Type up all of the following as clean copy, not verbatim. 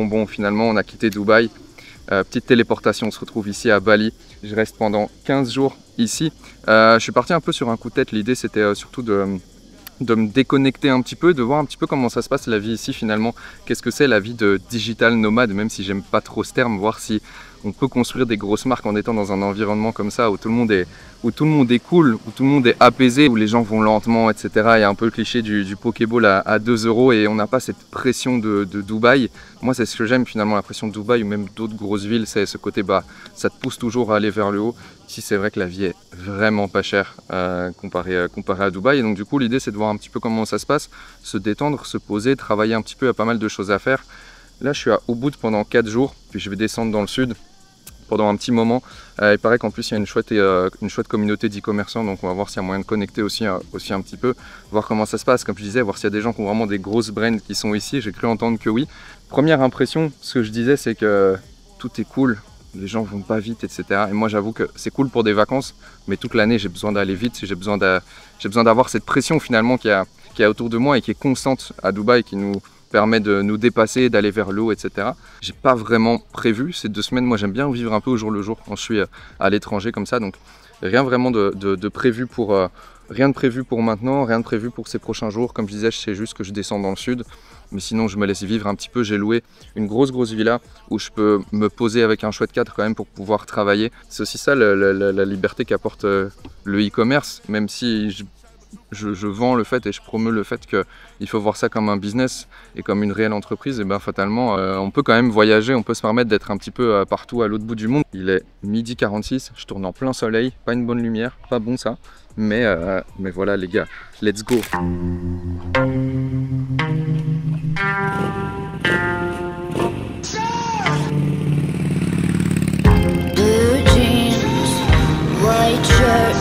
bon, finalement on a quitté Dubaï. Petite téléportation, on se retrouve ici à Bali. Je reste pendant 15 jours ici. Je suis parti un peu sur un coup de tête. L'idée c'était surtout de me déconnecter un petit peu, de voir un petit peu comment ça se passe la vie ici finalement. Qu'est-ce que c'est la vie de digital nomade, même si j'aime pas trop ce terme, voir si on peut construire des grosses marques en étant dans un environnement comme ça où tout le monde est cool, où tout le monde est apaisé, où les gens vont lentement, etc. Il y a un peu le cliché du Pokéball à 2 € et on n'a pas cette pression de Dubaï. Moi, c'est ce que j'aime finalement, la pression de Dubaï ou même d'autres grosses villes, c'est ce côté, ça te pousse toujours à aller vers le haut. Ici, c'est vrai que la vie est vraiment pas chère comparée à Dubaï. Et donc, du coup, l'idée, c'est de voir un petit peu comment ça se passe, se détendre, se poser, travailler un petit peu. Il y a pas mal de choses à faire. Là, je suis à Ubud pendant 4 jours, puis je vais descendre dans le sud pendant un petit moment. Il paraît qu'en plus il y a une chouette communauté d'e-commerçants, donc on va voir s'il y a moyen de connecter aussi un petit peu, voir comment ça se passe, comme je disais, voir s'il y a des gens qui ont vraiment des grosses brands qui sont ici. J'ai cru entendre que oui. Première impression, ce que je disais, c'est que tout est cool, les gens vont pas vite, etc. Et moi j'avoue que c'est cool pour des vacances, mais toute l'année j'ai besoin d'aller vite, j'ai besoin d'avoir cette pression finalement qui est autour de moi et qui est constante à Dubaï, qui nous permet de nous dépasser, d'aller vers le haut, etc. J'ai pas vraiment prévu ces 2 semaines. Moi, j'aime bien vivre un peu au jour le jour quand je suis à l'étranger comme ça. Donc, rien vraiment de prévu rien de prévu pour maintenant, rien de prévu pour ces prochains jours. Comme je disais, je sais juste que je descends dans le sud. Mais sinon, je me laisse vivre un petit peu. J'ai loué une grosse villa où je peux me poser avec un chouette cadre quand même pour pouvoir travailler. C'est aussi ça la liberté qu'apporte le e-commerce, même si je vends le fait et je promeux le fait qu'il faut voir ça comme un business et comme une réelle entreprise. Et bien fatalement, on peut quand même voyager, on peut se permettre d'être un petit peu partout à l'autre bout du monde. Il est 12h46, je tourne en plein soleil, pas une bonne lumière, pas bon ça. Mais voilà les gars, let's go. Blue jeans, white shirt,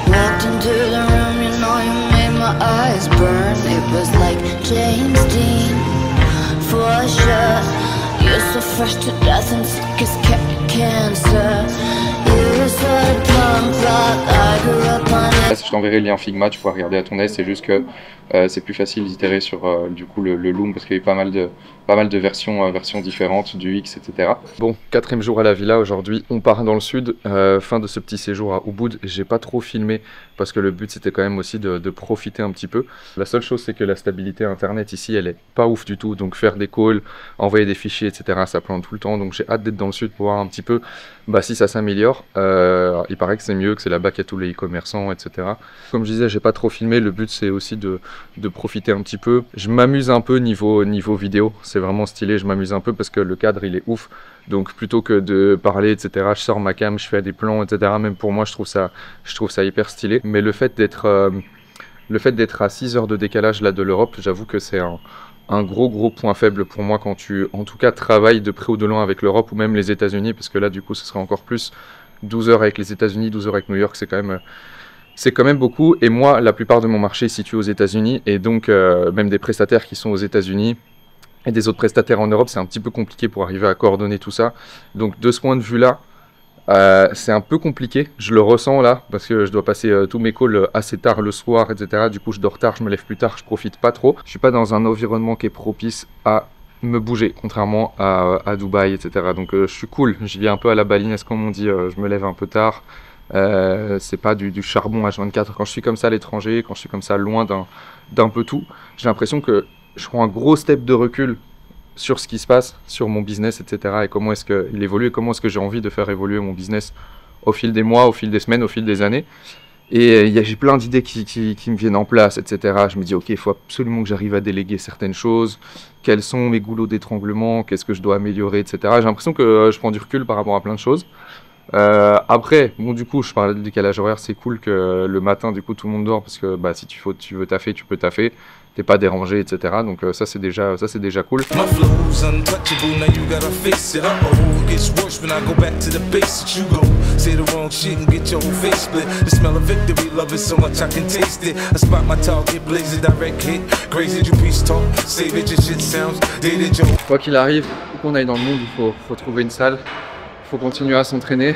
walked into the room, you know you made my eyes burn. It was like James Dean, for sure. You're so fresh to death and sick as cancer. You're so punk rock, I grew up on it. Je t'enverrai le lien Figma, tu pourras regarder à ton aise. C'est juste que c'est plus facile d'itérer sur du coup le Loom parce qu'il y a eu pas mal de versions différentes du X, etc. Bon, 4e jour à la villa aujourd'hui, on part dans le sud. Fin de ce petit séjour à Ubud. J'ai pas trop filmé parce que le but c'était quand même aussi de profiter un petit peu. La seule chose c'est que la stabilité internet ici elle est pas ouf du tout, donc faire des calls, envoyer des fichiers, etc. ça plante tout le temps, donc j'ai hâte d'être dans le sud pour voir un petit peu si ça s'améliore. Il paraît que c'est mieux, que c'est là-bas qu'il y a tous les e-commerçants, etc. Comme je disais, j'ai pas trop filmé, le but c'est aussi de profiter un petit peu. Je m'amuse un peu niveau vidéo, c'est vraiment stylé, je m'amuse un peu parce que le cadre il est ouf, donc plutôt que de parler, etc., je sors ma cam, je fais des plans, etc. Même pour moi je trouve ça hyper stylé, mais le fait d'être à 6 heures de décalage là de l'Europe, j'avoue que c'est un gros point faible pour moi quand tu en tout cas travailles de près ou de loin avec l'Europe ou même les États-Unis, parce que là du coup ce serait encore plus 12 heures avec les États-Unis, 12 heures avec New York, c'est quand même beaucoup. Et moi, la plupart de mon marché est situé aux États-Unis, et donc même des prestataires qui sont aux États-Unis et des autres prestataires en Europe, c'est un petit peu compliqué pour arriver à coordonner tout ça. Donc de ce point de vue-là, c'est un peu compliqué, je le ressens là, parce que je dois passer tous mes calls assez tard le soir, etc. Du coup, je dors tard, je me lève plus tard, je profite pas trop. Je suis pas dans un environnement qui est propice à me bouger, contrairement à Dubaï, etc. Donc je suis cool, je vis un peu à la balinaise comme on dit, je me lève un peu tard. C'est pas du charbon H24. Quand je suis comme ça à l'étranger, quand je suis comme ça loin d'un peu tout, j'ai l'impression que je prends un gros step de recul sur ce qui se passe, sur mon business, etc. et comment est-ce qu'il évolue et comment est-ce que j'ai envie de faire évoluer mon business au fil des mois, au fil des semaines, au fil des années. Et j'ai plein d'idées qui me viennent en place, etc. Je me dis, ok, il faut absolument que j'arrive à déléguer certaines choses. Quels sont mes goulots d'étranglement? Qu'est-ce que je dois améliorer, etc. J'ai l'impression que je prends du recul par rapport à plein de choses. Après, bon, du coup, je parlais du décalage horaire, c'est cool que le matin, du coup, tout le monde dort parce que si tu veux taffer, tu peux taffer. T'es pas dérangé, etc. Donc ça c'est déjà cool. Quoi qu'il arrive, où qu'on aille dans le monde, il faut trouver une salle, il faut continuer à s'entraîner.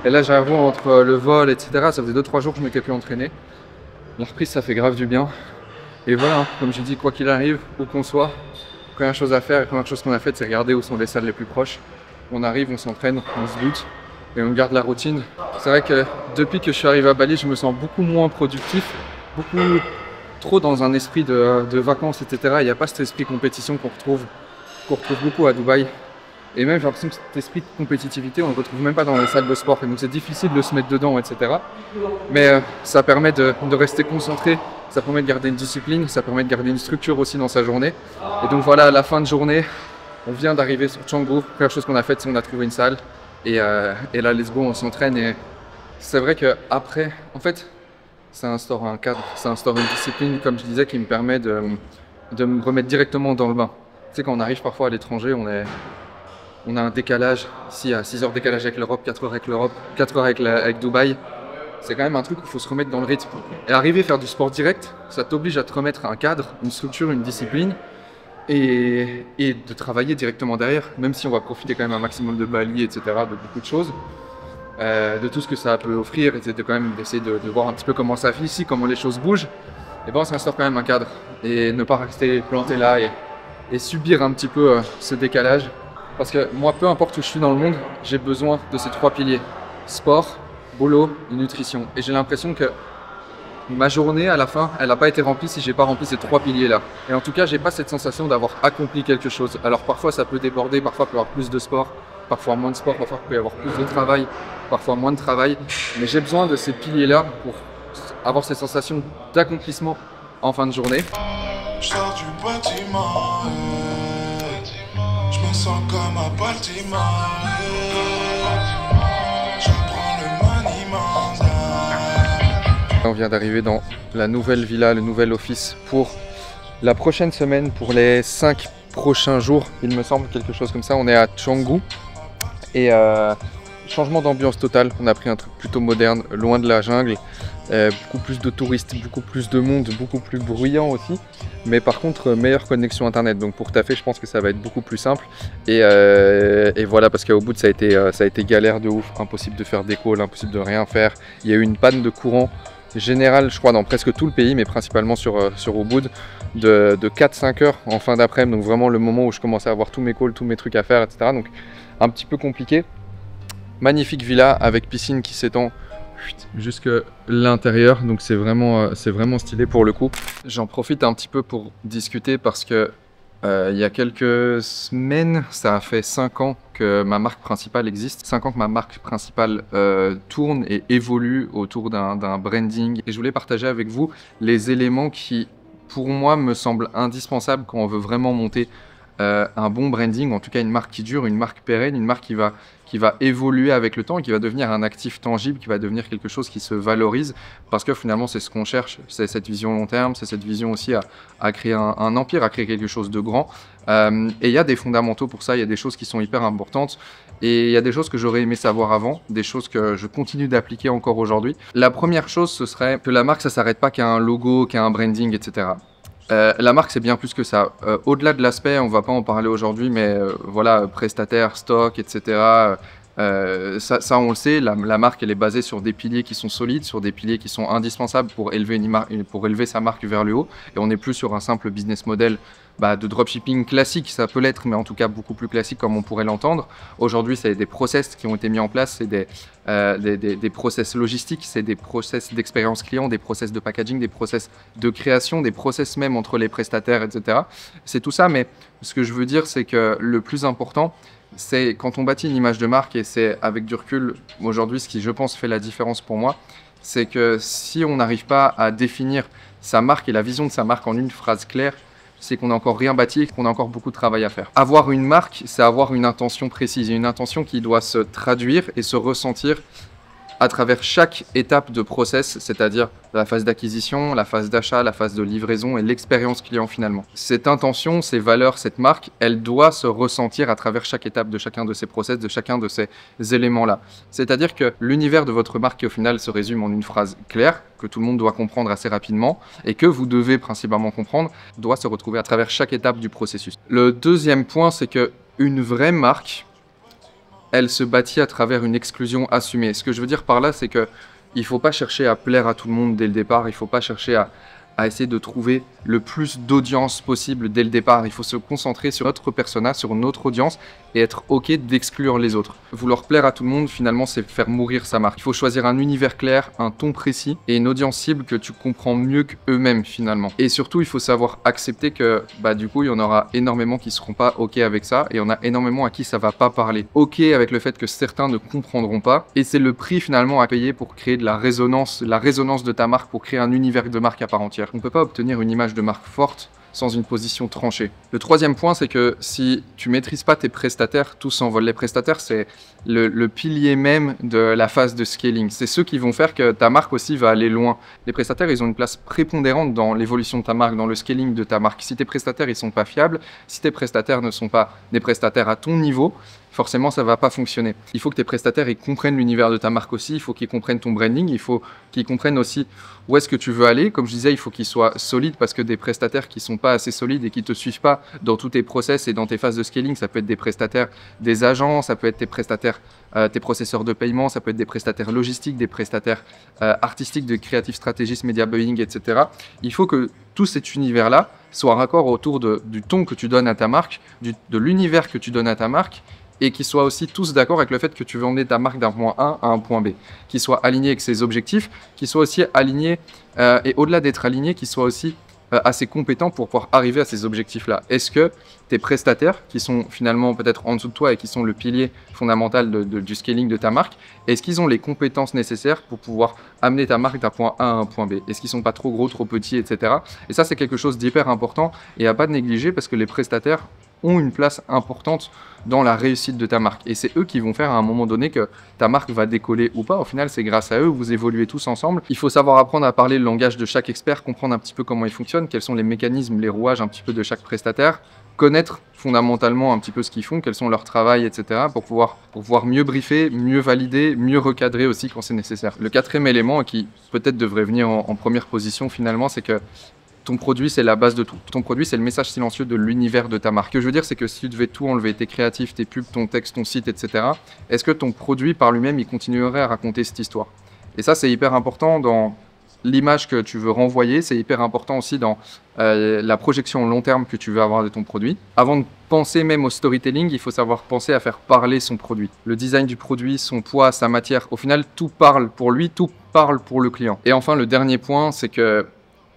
Et là j'avoue, entre le vol, etc., ça faisait 2-3 jours que je m'étais plus entraîné. La reprise ça fait grave du bien. Et voilà, comme j'ai dit, quoi qu'il arrive, où qu'on soit, Première chose à faire, la première chose qu'on a faite, c'est regarder où sont les salles les plus proches. On arrive, on s'entraîne, on se bute et on garde la routine. C'est vrai que depuis que je suis arrivé à Bali, je me sens beaucoup moins productif, beaucoup trop dans un esprit de vacances, etc. Il n'y a pas cet esprit compétition qu'on retrouve beaucoup à Dubaï. Et même j'ai l'impression que cet esprit de compétitivité, on ne le retrouve même pas dans les salles de sport. Et donc c'est difficile de se mettre dedans, etc. Mais ça permet de rester concentré, ça permet de garder une discipline, ça permet de garder une structure aussi dans sa journée. Et donc voilà, à la fin de journée, on vient d'arriver sur Canggu. La première chose qu'on a faite, c'est qu'on a trouvé une salle. Et là, let's go, on s'entraîne. Et c'est vrai qu'après, en fait, ça instaure un cadre, ça instaure une discipline, comme je disais, qui me permet de me remettre directement dans le bain. Tu sais, quand on arrive parfois à l'étranger, on a un décalage, ici à 6 heures décalage avec l'Europe, 4 heures avec l'Europe, 4 heures avec Dubaï. C'est quand même un truc où il faut se remettre dans le rythme. Et arriver à faire du sport direct, ça t'oblige à te remettre un cadre, une structure, une discipline et de travailler directement derrière, même si on va profiter quand même un maximum de Bali, etc., de beaucoup de choses, de tout ce que ça peut offrir, et de quand même d'essayer de voir un petit peu comment ça vit ici, comment les choses bougent. Et ben on s'instaure quand même un cadre et ne pas rester planté là et subir un petit peu ce décalage. Parce que moi, peu importe où je suis dans le monde, j'ai besoin de ces 3 piliers. Sport, boulot et nutrition. Et j'ai l'impression que ma journée, à la fin, elle n'a pas été remplie si j'ai pas rempli ces 3 piliers-là. Et en tout cas, j'ai pas cette sensation d'avoir accompli quelque chose. Alors parfois, ça peut déborder, parfois, il peut y avoir plus de sport, parfois moins de sport, parfois, il peut y avoir plus de travail, parfois moins de travail. Mais j'ai besoin de ces piliers-là pour avoir cette sensation d'accomplissement en fin de journée. Je sors du bâtiment, je me sens comme à Baltimore. Je prends le maniement. On vient d'arriver dans la nouvelle villa, le nouvel office pour la prochaine semaine, pour les 5 prochains jours, il me semble, quelque chose comme ça. On est à Canggu et changement d'ambiance total. On a pris un truc plutôt moderne, loin de la jungle. Beaucoup plus de touristes, beaucoup plus de monde, beaucoup plus bruyant aussi. Mais par contre, meilleure connexion internet. Donc pour taffer, je pense que ça va être beaucoup plus simple. Et voilà, parce qu'au bout, ça a été galère de ouf. Impossible de faire des calls, impossible de rien faire. Il y a eu une panne de courant générale, je crois, dans presque tout le pays, mais principalement sur Ubud, de 4-5 heures en fin d'après-midi. Donc vraiment le moment où je commençais à avoir tous mes calls, tous mes trucs à faire, etc. Donc un petit peu compliqué. Magnifique villa avec piscine qui s'étend jusque l'intérieur, donc c'est vraiment stylé pour le coup. J'en profite un petit peu pour discuter parce que il y a quelques semaines, ça a fait 5 ans que ma marque principale existe, 5 ans que ma marque principale tourne et évolue autour d'un branding, et je voulais partager avec vous les éléments qui pour moi me semblent indispensables quand on veut vraiment monter un bon branding, en tout cas une marque qui dure, une marque pérenne, une marque qui va évoluer avec le temps et qui va devenir un actif tangible, qui va devenir quelque chose qui se valorise, parce que finalement c'est ce qu'on cherche, c'est cette vision long terme, c'est cette vision aussi à créer un empire, à créer quelque chose de grand. Et il y a des fondamentaux pour ça, il y a des choses qui sont hyper importantes et il y a des choses que j'aurais aimé savoir avant, des choses que je continue d'appliquer encore aujourd'hui. La première chose, ce serait que la marque, ça s'arrête pas qu'à un logo, qu'à un branding, etc. La marque, c'est bien plus que ça. Au-delà de l'aspect, on va pas en parler aujourd'hui, mais voilà, prestataire, stock, etc. Ça, on le sait, la marque, elle est basée sur des piliers qui sont solides, sur des piliers qui sont indispensables pour élever sa marque vers le haut. Et on n'est plus sur un simple business model de dropshipping classique, ça peut l'être, mais en tout cas beaucoup plus classique comme on pourrait l'entendre. Aujourd'hui, c'est des process qui ont été mis en place, c'est des process logistiques, c'est des process d'expérience client, des process de packaging, des process de création, des process même entre les prestataires, etc. C'est tout ça, mais ce que je veux dire, c'est que le plus important, c'est quand on bâtit une image de marque, et c'est avec du recul aujourd'hui ce qui, je pense, fait la différence pour moi, c'est que si on n'arrive pas à définir sa marque et la vision de sa marque en une phrase claire, c'est qu'on n'a encore rien bâti et qu'on a encore beaucoup de travail à faire. Avoir une marque, c'est avoir une intention précise, et une intention qui doit se traduire et se ressentir à travers chaque étape de process, c'est-à-dire la phase d'acquisition, la phase d'achat, la phase de livraison et l'expérience client finalement. Cette intention, ces valeurs, cette marque, elle doit se ressentir à travers chaque étape de chacun de ces process, de chacun de ces éléments-là. C'est-à-dire que l'univers de votre marque qui au final se résume en une phrase claire, que tout le monde doit comprendre assez rapidement et que vous devez principalement comprendre, doit se retrouver à travers chaque étape du processus. Le deuxième point, c'est qu'une vraie marque, elle se bâtit à travers une exclusion assumée. Ce que je veux dire par là, c'est qu'il ne faut pas chercher à plaire à tout le monde dès le départ, il ne faut pas chercher à à essayer de trouver le plus d'audience possible dès le départ. Il faut se concentrer sur notre persona, sur notre audience et être OK d'exclure les autres. Vouloir plaire à tout le monde, finalement, c'est faire mourir sa marque. Il faut choisir un univers clair, un ton précis et une audience cible que tu comprends mieux qu'eux-mêmes finalement. Et surtout, il faut savoir accepter que du coup, il y en aura énormément qui seront pas OK avec ça et il y en a énormément à qui ça va pas parler. OK avec le fait que certains ne comprendront pas et c'est le prix finalement à payer pour créer de la résonance de ta marque, pour créer un univers de marque à part entière. On ne peut pas obtenir une image de marque forte sans une position tranchée. Le troisième point, c'est que si tu maîtrises pas tes prestataires, tout s'envole. Les prestataires, c'est le pilier même de la phase de scaling. C'est ceux qui vont faire que ta marque aussi va aller loin. Les prestataires, ils ont une place prépondérante dans l'évolution de ta marque, dans le scaling de ta marque. Si tes prestataires, ils sont pas fiables, si tes prestataires ne sont pas des prestataires à ton niveau, forcément, ça va pas fonctionner. Il faut que tes prestataires, ils comprennent l'univers de ta marque aussi, il faut qu'ils comprennent ton branding, il faut qu'ils comprennent aussi où est-ce que tu veux aller. Comme je disais, il faut qu'ils soient solides parce que des prestataires qui sont pas assez solides et qui te suivent pas dans tous tes process et dans tes phases de scaling, ça peut être des prestataires, des agents, ça peut être tes prestataires, tes processeurs de paiement, ça peut être des prestataires logistiques, des prestataires artistiques, de creative strategist, media buying, etc. Il faut que tout cet univers-là soit raccord autour du ton que tu donnes à ta marque, de l'univers que tu donnes à ta marque, et qu'ils soient aussi tous d'accord avec le fait que tu veux emmener ta marque d'un point A à un point B, qu'ils soient alignés avec ses objectifs, qu'ils soient aussi alignés, et au-delà d'être alignés, qu'ils soient aussi assez compétents pour pouvoir arriver à ces objectifs-là. Est-ce que tes prestataires, qui sont finalement peut-être en dessous de toi et qui sont le pilier fondamental du scaling de ta marque, est-ce qu'ils ont les compétences nécessaires pour pouvoir amener ta marque d'un point A à un point B? Est-ce qu'ils sont pas trop gros, trop petits, etc. Et ça, c'est quelque chose d'hyper important et à pas négliger parce que les prestataires ont une place importante dans la réussite de ta marque. Et c'est eux qui vont faire à un moment donné que ta marque va décoller ou pas. Au final, c'est grâce à eux, vous évoluez tous ensemble. Il faut savoir apprendre à parler le langage de chaque expert, comprendre un petit peu comment il fonctionne, quels sont les mécanismes, les rouages un petit peu de chaque prestataire, connaître fondamentalement un petit peu ce qu'ils font, quels sont leurs travails, etc. pour pouvoir mieux briefer, mieux valider, mieux recadrer aussi quand c'est nécessaire. Le quatrième élément qui peut-être devrait venir en première position finalement, c'est que ton produit, c'est la base de tout. Ton produit, c'est le message silencieux de l'univers de ta marque. Ce que je veux dire, c'est que si tu devais tout enlever, tes créatifs, tes pubs, ton texte, ton site, etc., est-ce que ton produit par lui-même, il continuerait à raconter cette histoire? Et ça, c'est hyper important dans l'image que tu veux renvoyer. C'est hyper important aussi dans la projection long terme que tu veux avoir de ton produit. Avant de penser même au storytelling, il faut savoir penser à faire parler son produit. Le design du produit, son poids, sa matière, au final, tout parle pour lui, tout parle pour le client. Et enfin, le dernier point, c'est que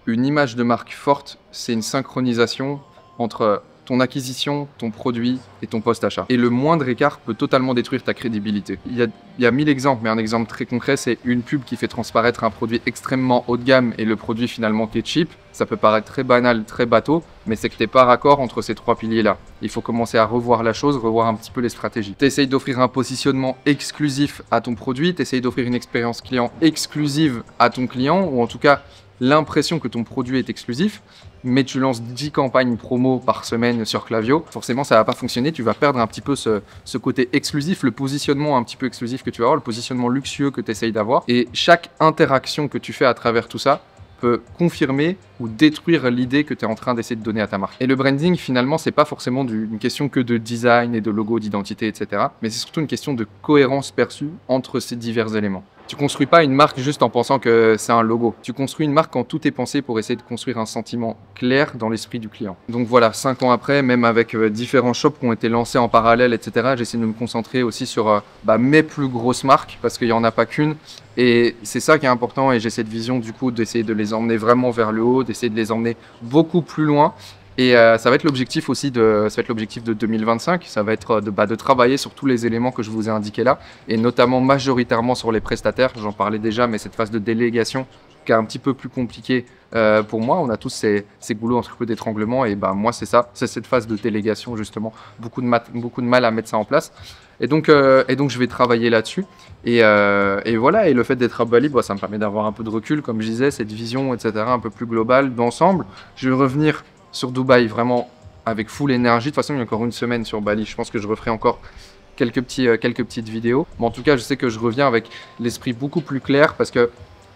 une image de marque forte, c'est une synchronisation entre ton acquisition, ton produit et ton post-achat. Et le moindre écart peut totalement détruire ta crédibilité. Il y a 1000 exemples, mais un exemple très concret, c'est une pub qui fait transparaître un produit extrêmement haut de gamme et le produit finalement qui est cheap. Ça peut paraître très banal, très bateau, mais c'est que tu n'es pas raccord entre ces trois piliers-là. Il faut commencer à revoir la chose, revoir un petit peu les stratégies. Tu essayes d'offrir un positionnement exclusif à ton produit, tu essayes d'offrir une expérience client exclusive à ton client, ou en tout cas l'impression que ton produit est exclusif, mais tu lances 10 campagnes promo par semaine sur Klaviyo, forcément ça va pas fonctionner, tu vas perdre un petit peu ce côté exclusif, le positionnement un petit peu exclusif que tu vas avoir, le positionnement luxueux que tu essayes d'avoir. Et chaque interaction que tu fais à travers tout ça peut confirmer ou détruire l'idée que tu es en train d'essayer de donner à ta marque. Et le branding, finalement, c'est pas forcément une question que de design et de logo, d'identité, etc. Mais c'est surtout une question de cohérence perçue entre ces divers éléments. Tu construis pas une marque juste en pensant que c'est un logo. Tu construis une marque quand tout est pensé pour essayer de construire un sentiment clair dans l'esprit du client. Donc voilà, 5 ans après, même avec différents shops qui ont été lancés en parallèle, etc., j'essaie de me concentrer aussi sur mes plus grosses marques, parce qu'il n'y en a pas qu'une. Et c'est ça qui est important, et j'ai cette vision du coup d'essayer de les emmener vraiment vers le haut, d'essayer de les emmener beaucoup plus loin. Et ça va être l'objectif aussi de 2025, ça va être de travailler sur tous les éléments que je vous ai indiqués là, et notamment majoritairement sur les prestataires. J'en parlais déjà, mais cette phase de délégation qui est un petit peu plus compliquée pour moi. On a tous ces goulots entre peu d'étranglement, et moi c'est ça, c'est cette phase de délégation justement, beaucoup de mal à mettre ça en place. Et donc je vais travailler là-dessus. Et voilà, et le fait d'être à Bali, ça me permet d'avoir un peu de recul, comme je disais, cette vision, etc., un peu plus globale d'ensemble. Je vais revenir sur Dubaï vraiment avec full énergie. De toute façon, il y a encore une semaine sur Bali. Je pense que je referai encore quelques petites vidéos. Mais en tout cas, je sais que je reviens avec l'esprit beaucoup plus clair, parce que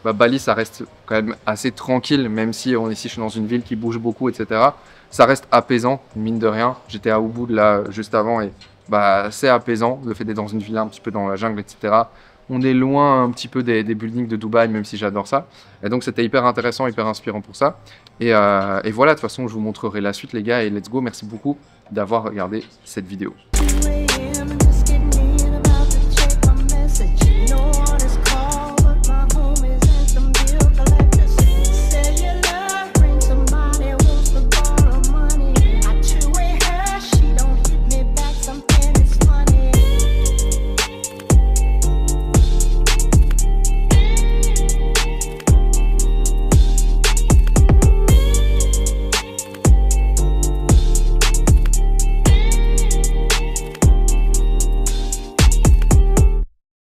Bali, ça reste quand même assez tranquille, même si ici je suis dans une ville qui bouge beaucoup, etc. Ça reste apaisant, mine de rien. J'étais à Ubud là juste avant, et c'est apaisant, le fait d'être dans une ville un petit peu dans la jungle, etc. on est loin un petit peu des buildings de Dubaï, même si j'adore ça. Et donc c'était hyper intéressant, hyper inspirant pour ça. Et voilà, de toute façon, je vous montrerai la suite, les gars, et let's go. Merci beaucoup d'avoir regardé cette vidéo.